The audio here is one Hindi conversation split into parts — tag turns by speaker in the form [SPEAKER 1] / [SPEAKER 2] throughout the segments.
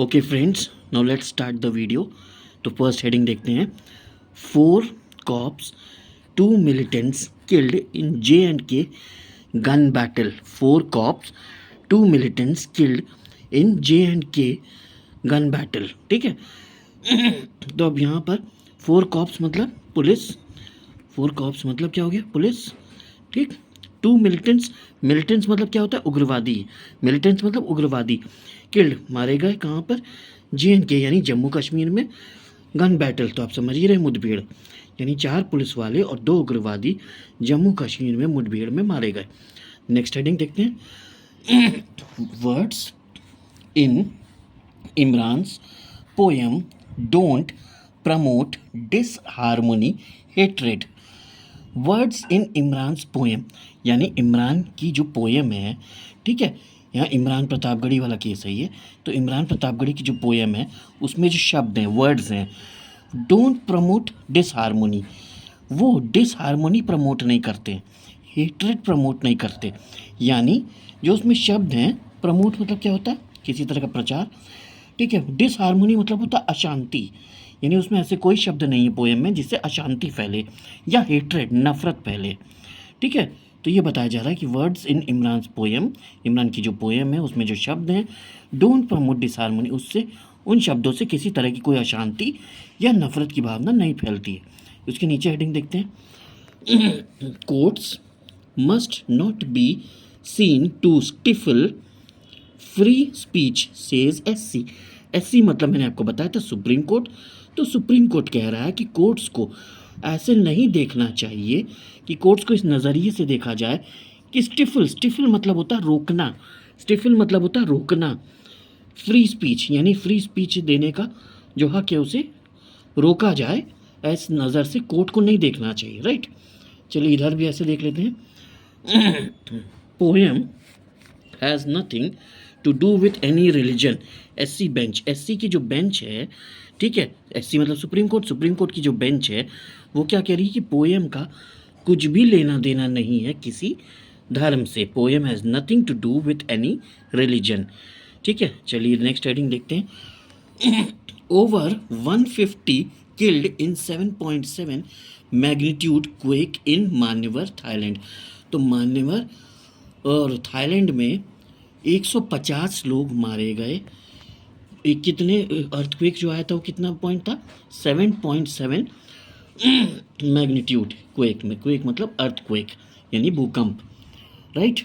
[SPEAKER 1] Okay friends, now let's start the video. तो फर्स्ट हेडिंग देखते हैं। 4 cops 2 militants killed in J&K gun battle. 4 cops 2 militants killed in J&K gun battle. ठीक है। तो अब यहाँ पर 4 कॉप्स मतलब पुलिस। 4 कॉप्स मतलब क्या हो गया? पुलिस। ठीक। 2 मिलिटेंट्स, मिलिटेंट्स मतलब क्या होता है? उग्रवादी। मिलिटेंट्स मतलब उग्रवादी। किल्ड मारे गए कहाँ पर? J&K यानी जम्मू कश्मीर में। गन बैटल तो आप समझ ही रहे, मुठभेड़। यानी 4 पुलिस वाले और 2 उग्रवादी जम्मू कश्मीर में मुठभेड़ में मारे गए। नेक्स्ट हेडिंग देखते हैं। Words in Imran's poem don't promote disharmony hatred. Words in Imran's poem यानी इमरान की जो पोएम है, ठीक है। यहाँ इमरान प्रतापगढ़ी वाला केस है ये। तो इमरान प्रतापगढ़ी की जो पोएम है उसमें जो शब्द हैं, वर्ड्स हैं, डोंट प्रमोट डिसहार्मोनी, वो डिसहार्मोनी प्रमोट नहीं करते, हेट्रेड प्रमोट नहीं करते। यानी जो उसमें शब्द हैं, प्रमोट मतलब क्या होता है? किसी तरह का प्रचार। ठीक है। डिसहार्मोनी मतलब होता है अशांति। यानी उसमें ऐसे कोई शब्द नहीं है पोएम में जिससे अशांति फैले या हेट्रेड, नफरत फैले। ठीक है। तो ये बताया जा रहा है कि words in Imran's poem, Imran की जो पोएम है उसमें जो शब्द हैं, डोंट प्रमोट डिसहार्मोनी, उससे उन शब्दों से किसी तरह की कोई अशांति या नफरत की भावना नहीं फैलती है। उसके नीचे हेडिंग देखते हैं। Courts must not be seen to stifle free speech says SC। SC मतलब मैंने आपको बताया था सुप्रीम कोर्ट। तो सुप्रीम कोर्ट कह रहा है कि कोर्ट्स को ऐसे नहीं देखना चाहिए, कि कोर्ट्स को इस नज़रिए से देखा जाए कि स्टिफल मतलब होता है रोकना, स्टिफल मतलब होता है रोकना, फ्री स्पीच यानी फ्री स्पीच देने का जो हक है उसे रोका जाए, इस नज़र से कोर्ट को नहीं देखना चाहिए। राइट। चलिए इधर भी ऐसे देख लेते हैं। Poem has nothing to do with any religion. SC bench, SC की जो बेंच है, ठीक है, SC मतलब सुप्रीम कोर्ट, सुप्रीम कोर्ट की जो बेंच है वो क्या कह रही है कि पोएम का कुछ भी लेना देना नहीं है किसी धर्म से। Poem has nothing to do with any religion. ठीक है। चलिए नेक्स्ट हेडिंग देखते हैं। Over 150 killed in 7.7 magnitude quake in Myanmar Thailand. तो मान्यवर और थाईलैंड में 150 लोग मारे गए। कितने अर्थक्वेक जो आया था वो कितना पॉइंट था? 7.7 मैग्नीट्यूड क्वेक में। क्वेक मतलब अर्थक्वेक यानी भूकंप। Right.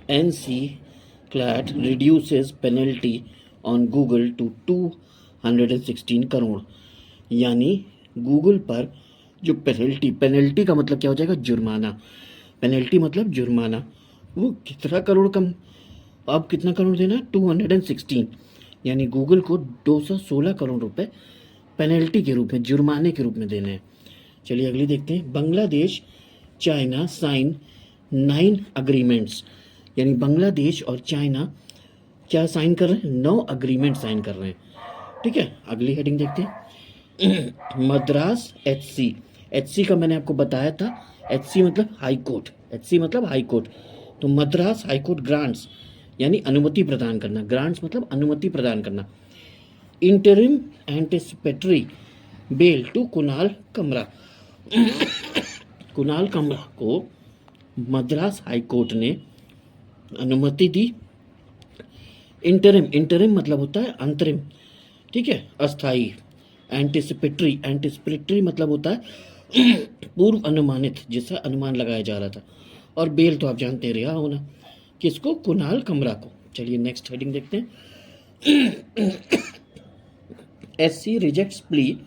[SPEAKER 1] NC-CLAT reduces penalty on Google to 216 crore. यानी गूगल पर जो पेनल्टी का मतलब क्या हो जाएगा? जुर्माना। पेनल्टी मतलब जुर्माना, वो कितना करोड़ कम, अब कितना करोड़ देना है? 216। यानी गूगल को 216 करोड़ रुपए पेनल्टी के रूप में, जुर्माने के रूप में देने हैं। चलिए अगली देखते हैं। Bangladesh China sign 9 agreements. यानी बांग्लादेश और चाइना क्या साइन कर रहे हैं? 9 अग्रीमेंट साइन कर रहे हैं। ठीक है। अगली हेडिंग देखते हैं। मद्रास HC का मैंने आपको बताया था, HC मतलब हाई कोर्ट, HC मतलब हाई कोर्ट। तो मद्रास हाई कोर्ट ग्रांट्स यानी अनुमति प्रदान करना, ग्रांट्स मतलब अनुमति प्रदान करना, interim anticipatory bail to Kunal Kamra. Kunal कमरा को मद्रास हाई कोर्ट ने अनुमति दी। इंटरिम मतलब होता है अंतरिम, ठीक है, अस्थाई। एंटिसिपेटरी मतलब होता है पूर्व अनुमानित, जिसका अनुमान लगाया जा रहा था। और बेल तो आप जानते हैं, रिहा होना। किसको? कुणाल कमरा को। चलिए नेक्स्ट हेडिंग देखते हैं। SC rejects plea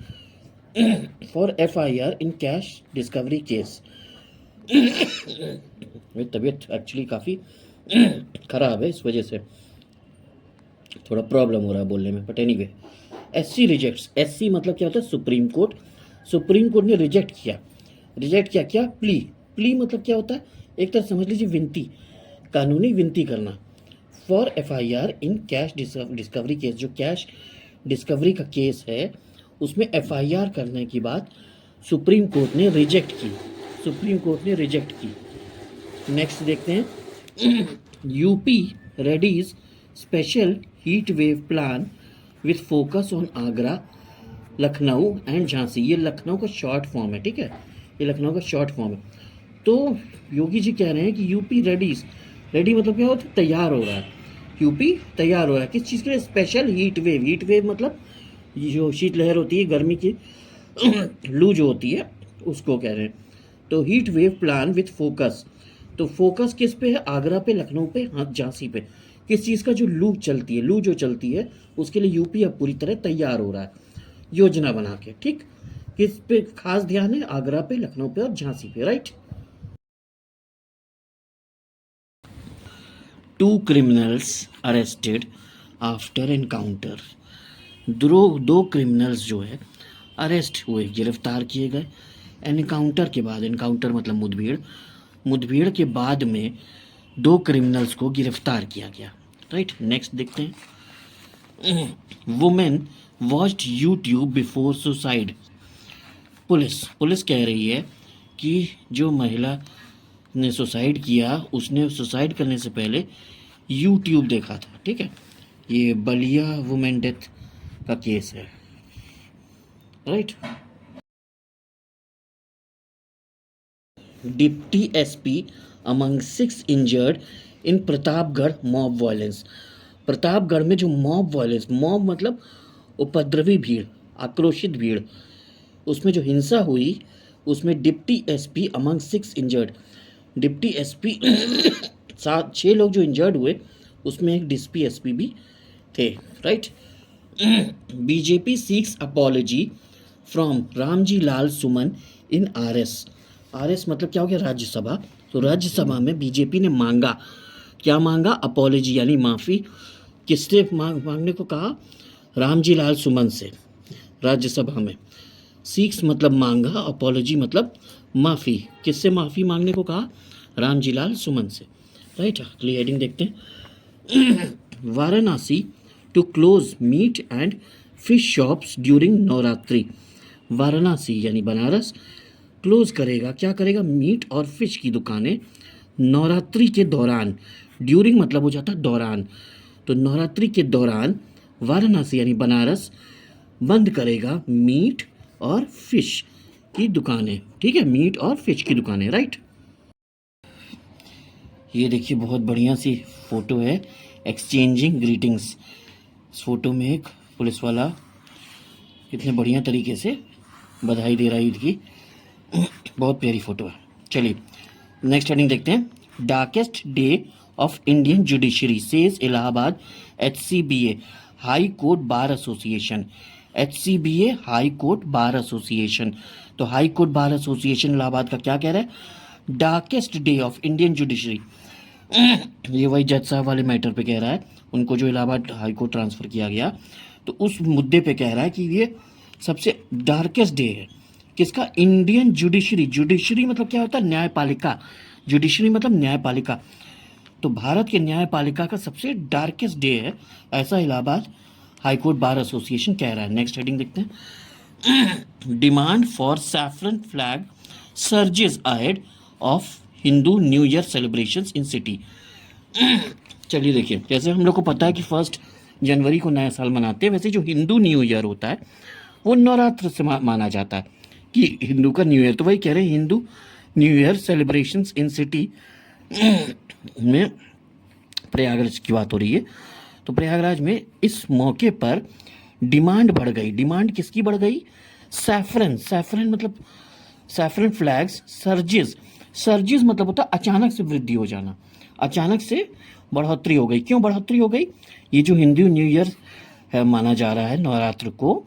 [SPEAKER 1] for FIR in cash discovery case. मेरी तबीयत एक्चुअली काफ़ी ख़राब है, इस वजह से थोड़ा प्रॉब्लम हो रहा है बोलने में, but anyway. SC rejects, SC मतलब क्या होता है? Supreme court. सुप्रीम कोर्ट ने रिजेक्ट किया क्या? प्ली मतलब क्या होता है? एक तरह समझ लीजिए विनती, कानूनी विनती करना। For FIR in cash discovery case, जो कैश डिस्कवरी का केस है उसमें FIR करने की बात सुप्रीम कोर्ट ने रिजेक्ट की। सुप्रीम कोर्ट ने रिजेक्ट की। नेक्स्ट देखते हैं UP Reddy's special heat wave plan with focus on Agra, Lucknow and Jhansi. ये लखनऊ का शॉर्ट फॉर्म है, ठीक है, ये लखनऊ का शॉर्ट फॉर्म है। तो योगी जी कह रहे हैं कि यूपी रेडीज, रेडी मतलब क्या होता है, तैयार हो रहा है, यूपी तैयार हो रहा है किस चीज़ के लिए, special heat wave. Heat wave मतलब ये जो शीतलहर होती है गर्मी की लू जो होती है उसको कह रहे हैं। तो heat wave plan with focus, तो फोकस किस पे है, आगरा पे, लखनऊ पे, हाँ झांसी पे। किस चीज़ का, जो लू चलती है, लू जो चलती है उसके लिए यूपी अब पूरी तरह तैयार हो रहा है योजना बना के, ठीक। किस पे खास ध्यान है, आगरा पे, लखनऊ पे और झांसी पे, right. 2 criminals arrested after encounter। दो क्रिमिनल्स जो है अरेस्ट हुए, गिरफ्तार किए गए एनकाउंटर के बाद। एनकाउंटर मतलब मुठभेड़, मुठभेड़ के बाद में 2 क्रिमिनल्स को गिरफ्तार किया गया, राइट। नेक्स्ट देखते हैं women watched YouTube before suicide. Police कह रही है कि जो महिला ने सुसाइड किया उसने सुसाइड करने से पहले यूट्यूब देखा था, ठीक है। ये बलिया वुमेन डेथ का केस है, right. Deputy SP among 6 injured in Pratapgarh mob violence. Pratapgarh में जो मॉब वायलेंस, मॉब मतलब उपद्रवी भीड़, आक्रोशित भीड़, उसमें जो हिंसा हुई उसमें deputy SP among 6 injured, deputy SP 6 लोग जो इंजर्ड हुए उसमें एक डिप्टी एसपी भी थे, right. BJP seeks apology from Ramji Lal Suman in RS. RS मतलब क्या हो गया, राज्यसभा। तो राज्यसभा में बीजेपी ने मांगा, क्या मांगा, अपॉलॉजी यानी माफ़ी। किससे मांगने को कहा, रामजी लाल सुमन से, राज्यसभा में। सीक्स मतलब मांगा, अपॉलॉजी मतलब माफ़ी। किससे माफ़ी मांगने को कहा, रामजी लाल सुमन से, राइट। अगली हेडिंग देखते हैं Varanasi to close meat and fish shops during Navratri. Varanasi यानी बनारस क्लोज करेगा, क्या करेगा, मीट और फिश की दुकानें नवरात्रि के दौरान। ड्यूरिंग मतलब हो जाता है दौरान, तो नवरात्रि के दौरान वाराणसी यानी बनारस बंद करेगा मीट और फिश की दुकानें, ठीक है, मीट और फिश की दुकानें, राइट। ये देखिए बहुत बढ़िया सी फोटो है, एक्सचेंजिंग ग्रीटिंग्स। इस फोटो में एक पुलिस वाला कितने बढ़िया तरीके से बधाई दे रहा है ईद की, बहुत प्यारी फोटो है। चलिए नेक्स्ट हेडिंग देखते हैं darkest day of Indian judiciary says Allahabad HCBA high court bar association. HCBA high court bar association, तो high court bar association Allahabad का क्या कह रहा है, darkest day of Indian judiciary. ये वही जज साहब वाले मैटर पे कह रहा है, उनको जो इलाहाबाद हाई कोर्ट ट्रांसफ़र किया गया, तो उस मुद्दे पे कह रहा है कि ये सबसे डार्केस्ट डे है किसका, इंडियन जुडिशरी। जुडिशरी मतलब क्या होता है, न्यायपालिका। जुडिशरी मतलब न्यायपालिका, तो भारत के न्यायपालिका का सबसे डार्केस्ट डे है, ऐसा इलाहाबाद हाईकोर्ट बार एसोसिएशन कह रहा है। नेक्स्ट हेडिंग देखते हैं demand for saffron flag surges ahead of Hindu new year celebrations in city. चलिए देखिए, जैसे हम लोग को पता है कि 1 जनवरी को नया साल मनाते हैं, वैसे जो हिंदू न्यू ईयर होता है वो नवरात्र से माना जाता है कि हिंदू का न्यू ईयर। तो वही कह रहे हैं हिंदू न्यू ईयर सेलिब्रेशंस इन सिटी में प्रयागराज की बात हो रही है। तो प्रयागराज में इस मौके पर डिमांड बढ़ गई। डिमांड किसकी बढ़ गई, सैफरन। सैफरन मतलब सैफरन फ्लैग्स सर्जिस। सर्जिस मतलब होता है अचानक से वृद्धि हो जाना, अचानक से बढ़ोतरी हो गई। क्यों बढ़ोतरी हो गई, ये जो हिंदू न्यू ईयर है माना जा रहा है नवरात्र को,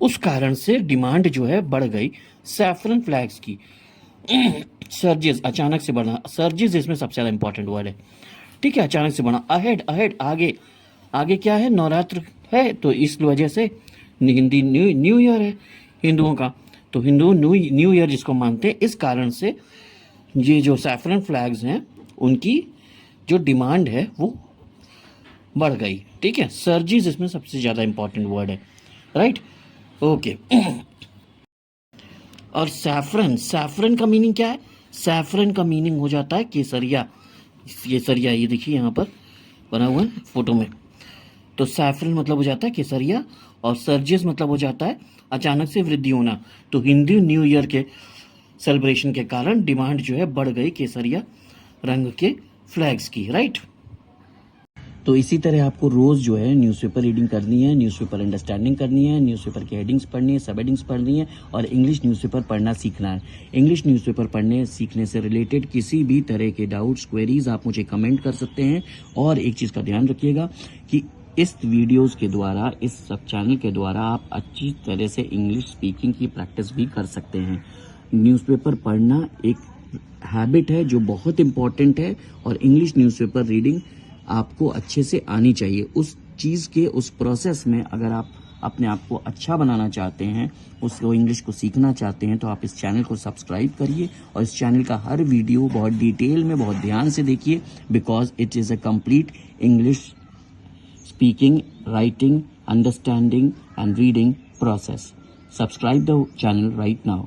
[SPEAKER 1] उस कारण से डिमांड जो है बढ़ गई सैफरन फ्लैग्स की। सर्जिस अचानक से बढ़ना, सर्जिस इसमें सबसे ज़्यादा इंपॉर्टेंट वर्ड है, ठीक है, अचानक से बढ़ना। अहेड, अहेड आगे, आगे क्या है, नवरात्र है, तो इस वजह से हिंदी न्यू ईयर है हिंदुओं का, तो हिंदू न्यू ईयर जिसको मानते हैं, इस कारण से ये जो सैफरन फ्लैग्स हैं उनकी जो डिमांड है वो बढ़ गई, ठीक है। सर्जिस इसमें सबसे ज़्यादा इंपॉर्टेंट वर्ड है, राइट, ओके। और सैफरन, सैफरन का मीनिंग क्या है, सैफरन का मीनिंग हो जाता है केसरिया। केसरिया ये देखिए यहाँ पर बना हुआ है फोटो में। तो सैफरन मतलब हो जाता है केसरिया और सर्जियस मतलब हो जाता है अचानक से वृद्धि होना। तो हिंदू न्यू ईयर के सेलिब्रेशन के कारण डिमांड जो है बढ़ गई केसरिया रंग के फ्लैग्स की, राइट। तो इसी तरह आपको रोज़ जो है न्यूज़पेपर रीडिंग करनी है, न्यूज़पेपर अंडरस्टैंडिंग करनी है, न्यूज़पेपर की हेडिंग्स पढ़नी है, सब हेडिंग्स पढ़नी है और इंग्लिश न्यूज़पेपर पढ़ना सीखना है। इंग्लिश न्यूज़पेपर पढ़ने सीखने से रिलेटेड किसी भी तरह के डाउट्स, क्वेरीज आप मुझे कमेंट कर सकते हैं। और एक चीज़ का ध्यान रखिएगा कि इस वीडियोस के द्वारा, इस सब चैनल के द्वारा आप अच्छी तरह से इंग्लिश स्पीकिंग की प्रैक्टिस भी कर सकते हैं। न्यूज़पेपर पढ़ना एक हैबिट है जो बहुत इम्पॉर्टेंट है और इंग्लिश न्यूज़पेपर रीडिंग आपको अच्छे से आनी चाहिए। उस चीज़ के उस प्रोसेस में अगर आप अपने आप को अच्छा बनाना चाहते हैं, उसको इंग्लिश को सीखना चाहते हैं, तो आप इस चैनल को सब्सक्राइब करिए और इस चैनल का हर वीडियो बहुत डिटेल में, बहुत ध्यान से देखिए, because it is a complete English speaking, writing, understanding and reading process. Subscribe the channel right now.